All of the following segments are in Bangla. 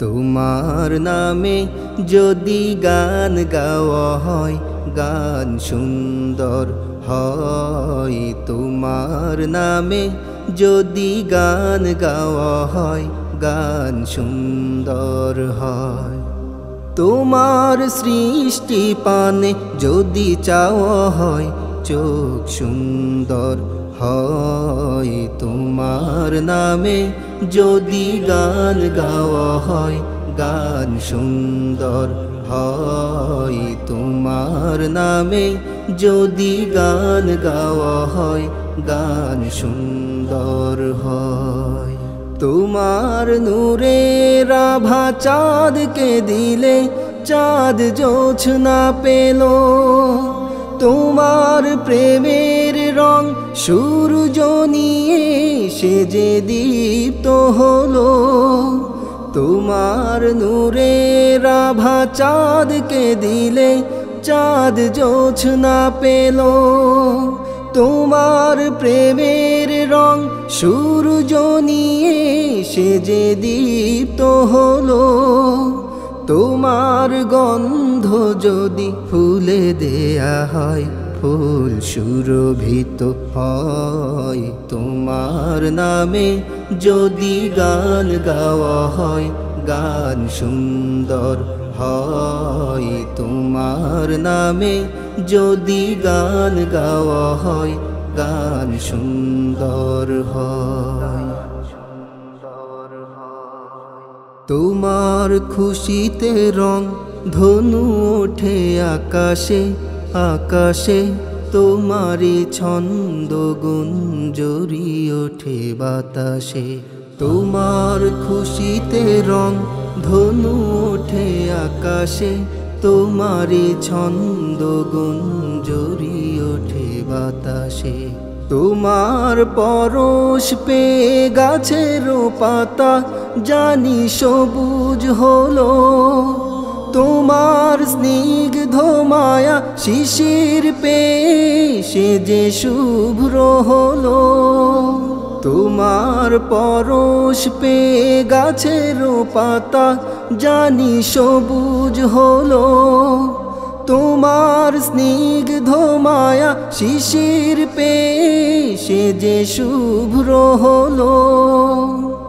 তোমার নামে যদি গান গাওয়া হয় গান সুন্দর হয়। তোমার নামে যদি গান গাওয়া হয় গান সুন্দর হয়। তোমার সৃষ্টি পানে যদি চাওয়া হয় চোখ সুন্দর হয়। তোমার নামে যদি গান গাওয়া হয় গান সুন্দর হয়। তোমার নামে যদি গান গাওয়া হয় গান সুন্দর হয়। তোমার নূরের আভা চাঁদকে দিলে চাঁদ জোছনা পেল। তোমার প্রেমের রং সূর্য নিয়ে সে যে দীপ্ত হলো। তোমার নূরের আভা চাঁদকে দিলে চাঁদ জোছনা পেল। তোমার প্রেমের রং সূর্য নিয়ে সে যে দীপ্ত হলো। তোমার গন্ধ যদি ফুলে দেয়া হয় ফুল সুরভিত হয়। তোমার নামে যদি গান গাওয়া হয় গান সুন্দর হয়। তোমার নামে যদি গান গাওয়া হয় গান সুন্দর হয়। তোমার খুশিতে রং ধনু ওঠে আকাশে আকাশে। তোমারই ছন্দ গুঞ্জরি ওঠে বাতাসে। তোমার খুশিতে রং ধনু ওঠে আকাশে। তোমারই ছন্দ গুঞ্জরি ওঠে বাতাসে। তোমার পরশ পেয়ে গাছের পাতা জানি সবুজ হলো। তোমার স্নিগ্ধ মায়া শিশির পেয়ে সে যে শুভ্র হলো। তোমার পরশ পেয়ে গাছের পাতা জানি সবুজ হলো। তোমার স্নিগ্ধ মায়া শিশির পেয়ে সে যে শুভ্র হলো।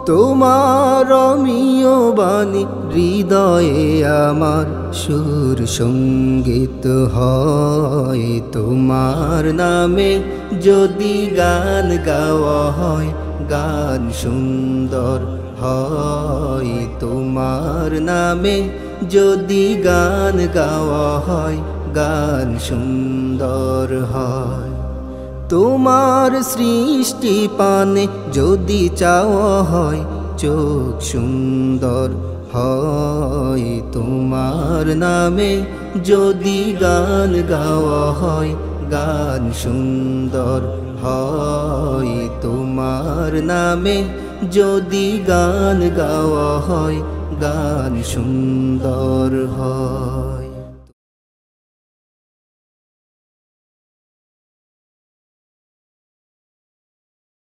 তোমার রমণীয় বাণী হৃদয়ে আমার সুর সঙ্গীত হয়। তোমার নামে যদি গান গাওয়া হয় গান সুন্দর হয়। তোমার নামে যদি গান গাওয়া হয় গান সুন্দর হয়। তোমার সৃষ্টি পানে যদি চাওয়া হয় চোখ সুন্দর হয়। তোমার নামে যদি গান গাওয়া হয় গান সুন্দর হয়। তোমার নামে যদি গান গাওয়া হয় গান সুন্দর হয়।